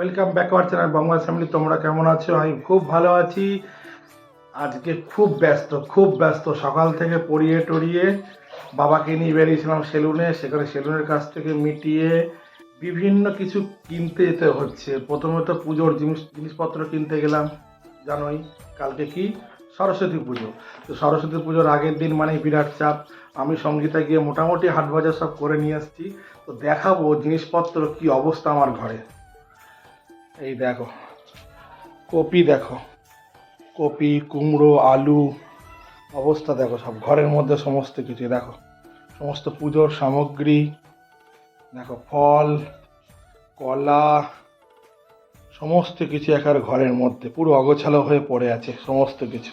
Welcome back our channel Bangla family. তোমরা কেমন আছো? আমি খুব ভালো আছি। আজকে খুব ব্যস্ত সকাল থেকে পড়িয়ে টড়িয়ে বাবাকে নিয়ে বেরিয়েছিলাম সেলুনে। সেখানে সেলুনের কাছ থেকে মিটিয়ে বিভিন্ন কিছু কিনতে যেতে হচ্ছে। প্রথমে তো পুজোর জিনিসপত্র কিনতে গেলাম। জানোই কালকে কি সরস্বতী পুজো। তো সরস্বতী পুজোর আগের দিন মানে বিরাট চাপ। আমি সঙ্গীতা গিয়ে মোটামুটি হাট বাজার সব করে নিয়ে আসছি। তো দেখাবো জিনিসপত্র কি অবস্থা আমার ঘরে। এই দেখো কপি, দেখো কপি, কুমড়ো, আলু, অবস্থা দেখো সব ঘরের মধ্যে সমস্ত কিছু। দেখো সমস্ত পুজোর সামগ্রী, দেখো ফল, কলা, সমস্ত কিছু একার ঘরের মধ্যে পুরো অগোছালো হয়ে পড়ে আছে সমস্ত কিছু।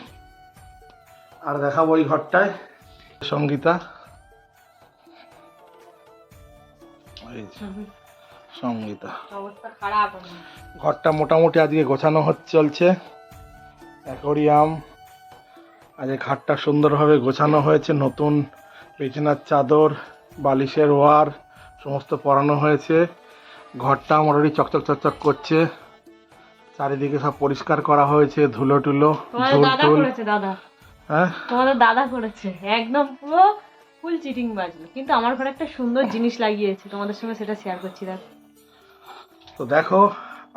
আর দেখাবো ওই ঘরটায় সঙ্গীতা, সঙ্গীতা অবস্থা খারাপ। ঘরটা মোটামুটি আজকে গোছানো চলছে। অ্যাকোরিয়াম আজকে ঘরটা সুন্দরভাবে গোছানো হয়েছে। নতুন বিছানার চাদর, বালিশের ওয়ার সমস্ত পরানো হয়েছে। ঘরটা মোটামুটি চকচক চকচক করছে। চারিদিকে সব পরিষ্কার করা হয়েছে, ধুলো টুলো ঝুল। হ্যাঁ, তোমাদের দাদা করেছে একদম পুরো ফুল চিটিং বাজলো। কিন্তু আমার ঘরে একটা সুন্দর জিনিস লাগিয়েছে, তোমাদের সঙ্গে সেটা শেয়ার করছি। দেখো তো দেখো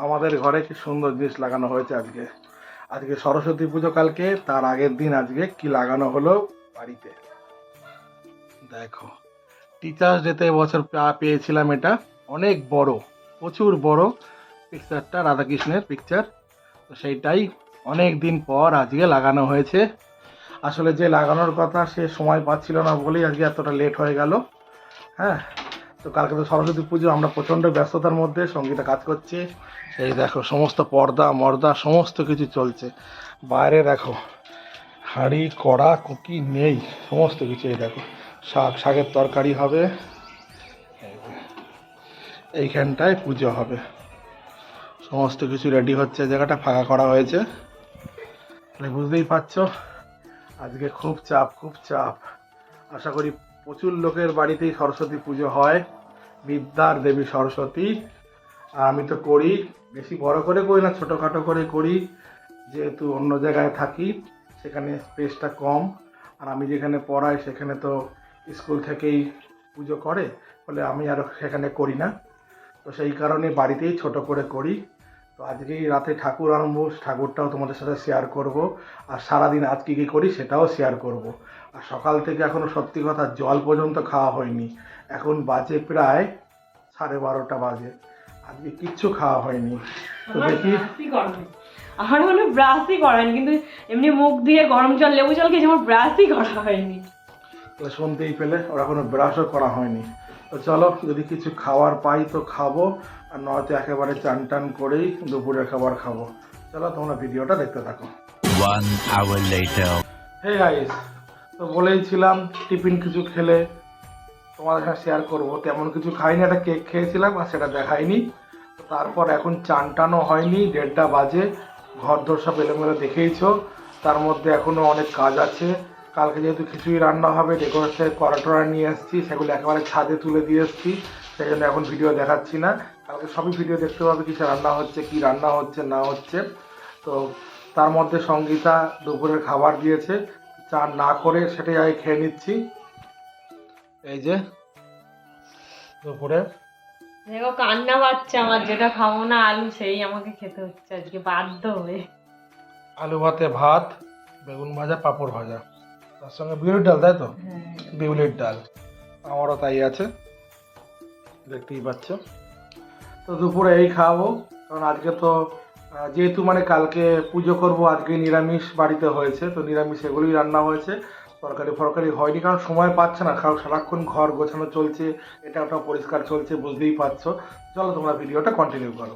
আমাদের ঘরে কি সুন্দর জিনিস লাগানো হয়েছে আজকে। আজকে সরস্বতী পুজো, কালকে তার আগের দিন আজকে কি লাগানো হলো বাড়িতে। দেখো টিচার্স ডেতে এবছর পেয়েছিলাম এটা, অনেক বড়, প্রচুর বড় পিকচারটা, রাধাকৃষ্ণের পিকচার। তো সেইটাই অনেক দিন পর আজকে লাগানো হয়েছে। আসলে যে লাগানোর কথা সে সময় পাচ্ছিল না বলেই আজকে এতটা লেট হয়ে গেল। হ্যাঁ, তো কালকে তো সরস্বতী পুজো, আমরা প্রচণ্ড ব্যস্ততার মধ্যে সঙ্গীতা কাজ করছে। এই দেখো সমস্ত পর্দা মর্দা সমস্ত কিছু চলছে। বাইরে দেখো হাঁড়ি কড়া কুকি নেই, সমস্ত কিছু। এই দেখো শাকের তরকারি হবে, এইখানটায় পুজো হবে, সমস্ত কিছু রেডি হচ্ছে। জায়গাটা ফাঁকা করা হয়েছে। তাহলে বুঝতেই পারছো আজকে খুব চাপ। আশা করি প্রচুর লোকের বাড়িতেই সরস্বতী পুজো হয়, বিদ্যার দেবী সরস্বতী। আর আমি তো করি, বেশি বড় করে করি না, ছোটোখাটো করে করি। যেহেতু অন্য জায়গায় থাকি সেখানে স্পেসটা কম, আর আমি যেখানে পড়াই সেখানে তো স্কুল থেকেই পুজো করে, ফলে আমি আর সেখানে করি না। তো সেই কারণে বাড়িতেই ছোট করে করি। তো আজকেই রাতে ঠাকুর আনবো, ঠাকুরটাও তোমাদের সাথে শেয়ার করব। আর সারাদিন আজকে কী করি সেটাও শেয়ার করব। আর সকাল থেকে এখনও সত্যি কথা জল পর্যন্ত খাওয়া হয়নি। এখন বাজে প্রায় 12:30 বাজে, আজকে কিচ্ছু খাওয়া হয়নি। তো দেখি আমার কোনো ব্রাশই করা হয়নি, কিন্তু এমনি মুখ দিয়ে গরম জল লেবু জল খেয়েছি, আমার ব্রাশই করা হয়নি। তাহলে শুনতেই পেলে ওরা কোনো ব্রাশও করা হয়নি। তো চলো যদি কিছু খাওয়ার পাই তো খাবো, আর নয়তো একেবারে চান টান করেই দুপুরের খাবার খাবো। চলো তোমরা ভিডিওটা দেখতে থাকো। 1 hour later. হে গাইস, তো বলেইছিলাম টিফিন কিছু খেলে তোমাদের সাথে শেয়ার করবো। তেমন কিছু খাইনি, একটা কেক খেয়েছিলাম আর সেটা দেখাইনি। তো তারপর এখন চান টানও হয়নি, 1:30 বাজে। ঘর দোর সব এলোমেলো দেখেইছো, তার মধ্যে এখনও অনেক কাজ আছে। কালকে যেহেতু খিচুড়ি রান্না হবে, ডেকোরেশনের কড়া টড়া নিয়ে এসেছি, সেগুলো একেবারে ছাদে তুলে দিয়ে এসেছি। সেই জন্য এখন ভিডিও দেখাচ্ছি না। কালকে সবই ভিডিও দেখতে পাবে, কিছু রান্না হচ্ছে কি রান্না হচ্ছে না হচ্ছে। তো তার মধ্যে সঙ্গীতা দুপুরের খাবার দিয়েছে, চান না করে সেটাই আগে খেয়ে নিচ্ছি। এই যে দুপুরে দেখো কান্না পাচ্ছে আমার, যেটা খাবো না আলু সেই আমাকে খেতে হচ্ছে আজকে বাধ্য হয়ে। আলু ভাতে ভাত, বেগুন ভাজা, পাঁপড় ভাজা, তার সঙ্গে বিউলির ডাল, তাই তো? বিউলির ডাল আমারও তাই আছে, দেখতেই পাচ্ছ। তো দুপুরে এই খাওয়াবো, কারণ আজকে তো যেহেতু মানে কালকে পুজো করব, আজকে নিরামিষ বাড়িতে হয়েছে, তো নিরামিষ এগুলোই রান্না হয়েছে। তরকারি ফরকারি হয়নি, কারণ সময় পাচ্ছে না, কারণ সারাক্ষণ ঘর গোছানো চলছে, এটা ওটা পরিষ্কার চলছে, বুঝতেই পারছো। চলো তোমরা ভিডিওটা কন্টিনিউ করো।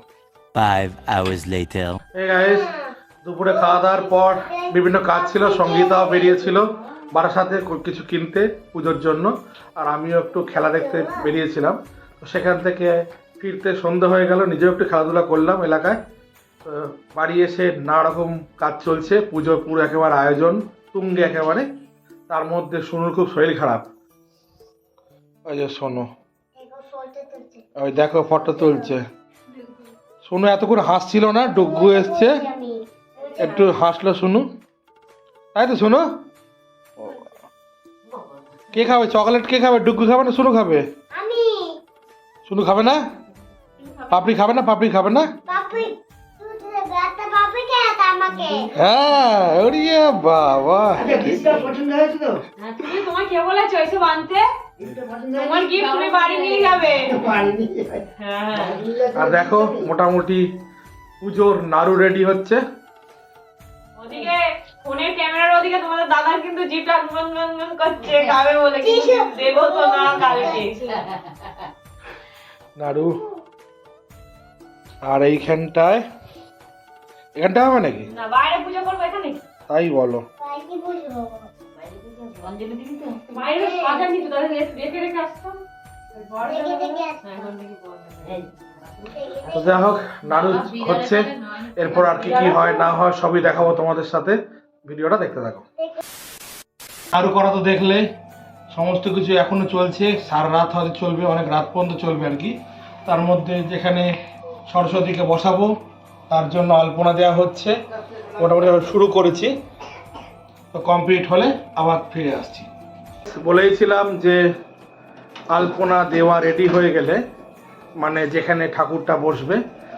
5 hours later. এই গাইস, দুপুরে খাওয়া দাওয়ার পর বিভিন্ন কাজ ছিল, সঙ্গীতাও বেরিয়েছিল বারাসাতে কিছু কিনতে পুজোর জন্য, আর আমিও একটু খেলা দেখতে বেরিয়েছিলাম। তো সেখান থেকে ফিরতে সন্ধ্যা হয়ে গেল, নিজেও একটু খেলাধুলা করলাম এলাকায়। বাড়ি এসে নানা রকম কাজ চলছে, পুজোর পুরো একেবারে আয়োজন তুঙ্গে একেবারে। তার মধ্যে সোনুর খুব শরীর খারাপ। ওই যে সোনু, ওই দেখো ফটো তুলছে, সোনু এতক্ষণ হাসছিল না, ডুগ্গু এসছে একটু হাসলো সোনু, তাই তো সোনু? কে খাবে চকলেট? কে খাবে? ডুগ্গু খাবে না সোনু খাবে? সোনু খাবে না? পাপড়ি খাবে না? পাপড়ি খাবে না? হ্যাঁ, ওরে বাবা, তুমি তোমার কে বলেছো এসব আনতে? তোমার গিফট তুমি বাড়ি নিয়ে যাবে। হ্যাঁ। আর দেখো মোটামুটি পুজোর নাড়ু রেডি হচ্ছে। ওদিকে ফোনের ক্যামেরার ওদিকে তোমাদের দাদার কিন্তু জিভটা করছে খাবে বলে, কিন্তু দেবো তো না কালকে। নাড়ু। আর এইখানটায়, এখানটায় হবে নাকি? না, বাইরে পুজো করবো, এখানে তাই বলো। বাইরে সাজানি তো, তাহলে রেখে রেখে আসতাম। তো যাই হোক, নাড়ু হচ্ছে, এরপর আর কি কি হয় না হয় সবই দেখাবো তোমাদের সাথে, ভিডিওটা দেখতে থাকো। নাড়ু করা তো দেখলে, সমস্ত কিছু এখনো চলছে, সারা রাত হয়তো চলবে, অনেক রাত পর্যন্ত চলবে আর কি। তার মধ্যে যেখানে সরস্বতীকে বসাবো তার জন্য আলপনা দেওয়া হচ্ছে, মোটামুটি শুরু করেছি, তো কমপ্লিট হলে আবার ফিরে আসছি। বলেইছিলাম যে আলপনা দেওয়া রেডি হয়ে গেলে, মানে যেখানে ঠাকুরটা বসবে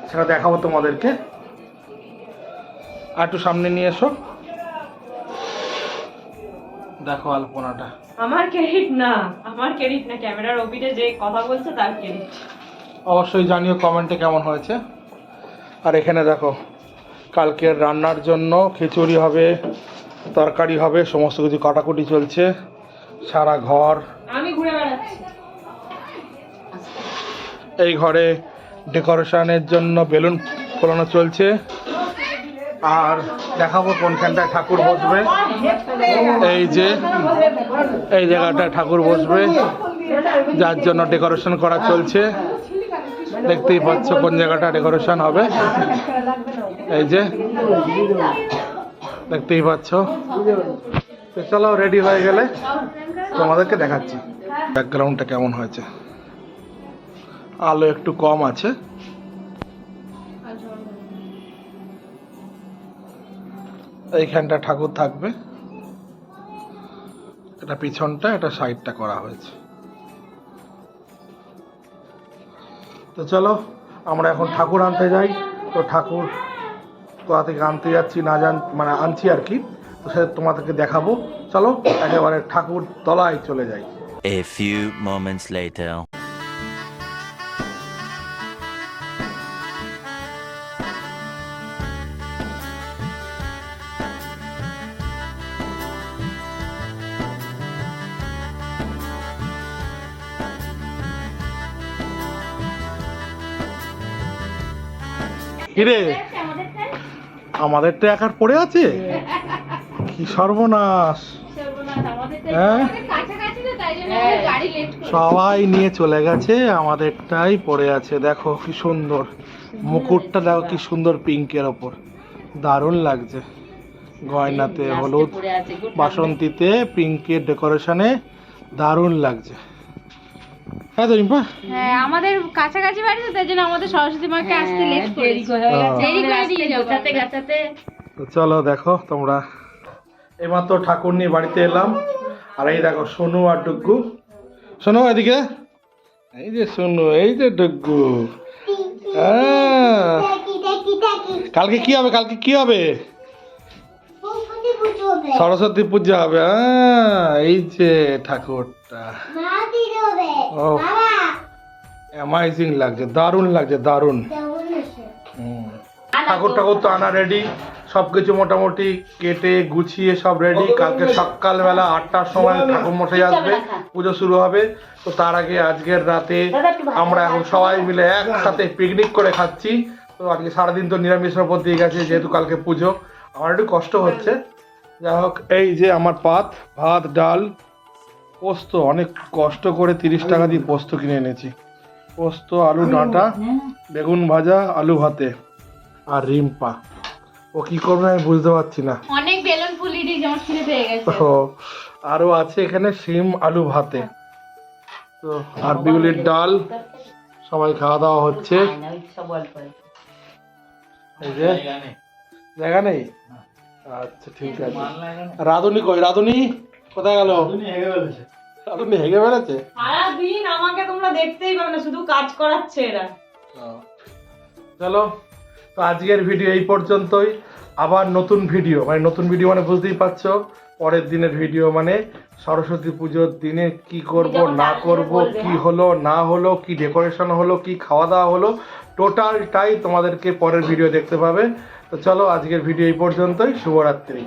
সেটা দেখাবো তোমাদেরকে। আর একটু সামনে নিয়ে এসো, দেখো আলপনাটা। আমার ক্রেডিট না, আমার ক্রেডিট না, ক্যামেরার ওপিটে যে কথা বলছে তার ক্রেডিট। অবশ্যই জানিও কমেন্টে কেমন হয়েছে। আর এখানে দেখো, কালকের রান্নার জন্য খিচুড়ি হবে, তরকারি হবে, সমস্ত কিছু কাটাকুটি চলছে, সারা ঘর। আমি ঘুরে বেড়াচ্ছি। এই ঘরে ডেকোরেশনের জন্য বেলুন ফোলানো চলছে। আর দেখাবো কোনখানটায় ঠাকুর বসবে। এই যে এই জায়গাটায় ঠাকুর বসবে, যার জন্য ডেকোরেশন করা চলছে। দেখতেই পাচ্ছ কোন জায়গাটা ডেকোরেশন হবে, এই যে দেখতেই পাচ্ছ। তো চলো, রেডি হয়ে গেলে তোমাদেরকে দেখাচ্ছি ব্যাকগ্রাউন্ডটা কেমন হয়েছে। আলো একটু কম আছে। এইখানটা ঠাকুর থাকবে, এটা পিছনটা, এটা সাইডটা করা হয়েছে। তো চলো, আমরা এখন ঠাকুর আনতে যাই। তো ঠাকুর কোথা থেকে আনতে যাচ্ছি না মানে আনছি আর কি, তো সেটা তোমাদেরকে দেখাবো। চলো একেবারে ঠাকুর তলায় চলে যাই। A few moments later. কিরে, আমাদেরটা একার পড়ে আছে? কি সর্বনাশ! হ্যাঁ, সবাই নিয়ে চলে গেছে, আমাদেরটাই পড়ে আছে। দেখো কি সুন্দর মুকুটটা, দেখো কি সুন্দর পিঙ্কের ওপর, দারুণ লাগছে। গয়নাতে হলুদ, বাসন্তীতে পিঙ্কের ডেকোরেশনে দারুণ লাগছে। হ্যাঁ তো রিম্পা? হ্যাঁ, আমাদের কাছাকাছি বাড়ি তো, তাই জন্য আমাদের সরস্বতী মাকে আসতে লেট করে দিয়ে যাবো। তো চলো দেখো তোমরা, এইমাত্র ঠাকুর নিয়ে বাড়িতে এলাম। আর এই দেখো সোনু আর ডুগ্গু। শোনো এদিকে, এই যে সোনু, এই যে ডুগ্গু। কালকে কি হবে? কালকে কি হবে? সরস্বতী পূজা হবে। এই যে ঠাকুরটা, ও অ্যামাইজিং লাগছে, দারুণ লাগছে, দারুণ। ঠাকুর তো আনা রেডি, সবকিছু মোটামুটি কেটে গুছিয়ে সব রেডি। কালকে সকালবেলা 8টার সময় ঠাকুর মশাই আসবে, পুজো শুরু হবে। তো তার আগে আজকের রাতে আমরা এখন সবাই মিলে একসাথে পিকনিক করে খাচ্ছি। তো আজকে সারাদিন তো নিরামিষের উপর দিয়ে গেছে, যেহেতু কালকে পুজো। আমার একটু কষ্ট হচ্ছে, যাই হোক। এই যে আমার ভাত, ডাল, পোস্ত, অনেক কষ্ট করে 30 টাকা দিয়ে পোস্ত কিনে এনেছি। পোস্ত, আলু ডাঁটা, বেগুন ভাজা, আলু ভাতে। আর রিম্পা, ও কি করবে আমি বুঝতে পারছি না। অনেক বেলুন ফুলি দিয়ে জমা খিদে পেয়ে গেছে। তো আরো আছে এখানে শিম আলু ভাতে, তো আর বিউলির ডাল। সবাই খাওয়া দাওয়া হচ্ছে। এই যে জায়গা নেই, আচ্ছা ঠিক আছে। রাধুনি কই? রাধুনি কোথায় গেল? রাধুনি হেগে বেড়েছে। সারাদিন আমাকে তোমরা দেখতেই পাবে না, শুধু কাজ করাচ্ছে এরা। চলো, তো আজকের ভিডিও এই পর্যন্তই। আবার নতুন ভিডিও, মানে নতুন ভিডিও মানে বুঝতেই পারছো, পরের দিনের ভিডিও মানে সরস্বতী পুজোর দিনে কি করব না করব, কি হলো না হলো, কি ডেকোরেশন হলো, কি খাওয়া দাওয়া হলো, টোটালটাই তোমাদেরকে পরের ভিডিও দেখতে পাবে। তো চলো, আজকের ভিডিও এই পর্যন্তই। শুভরাত্রি।